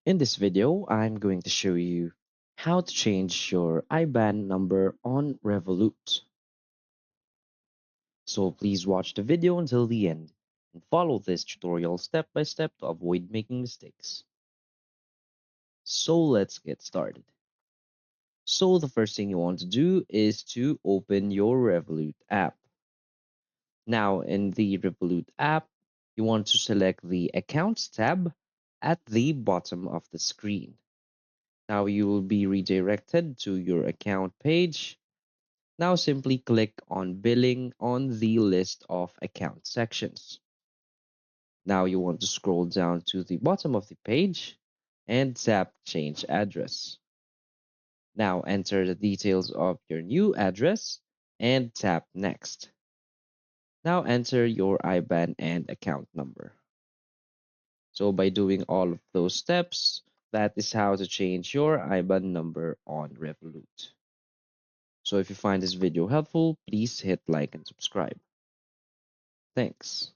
In this video, I'm going to show you how to change your IBAN number on Revolut. So please watch the video until the end and follow this tutorial step by step to avoid making mistakes. So let's get started. So the first thing you want to do is to open your Revolut app. Now in the Revolut app, you want to select the Accounts tab at the bottom of the screen. Now you will be redirected to your account page. Now simply click on Billing on the list of account sections. Now you want to scroll down to the bottom of the page and tap Change Address. Now enter the details of your new address and tap Next. Now enter your IBAN and account number. So by doing all of those steps, that is how to change your IBAN number on Revolut. So if you find this video helpful, please hit like and subscribe. Thanks.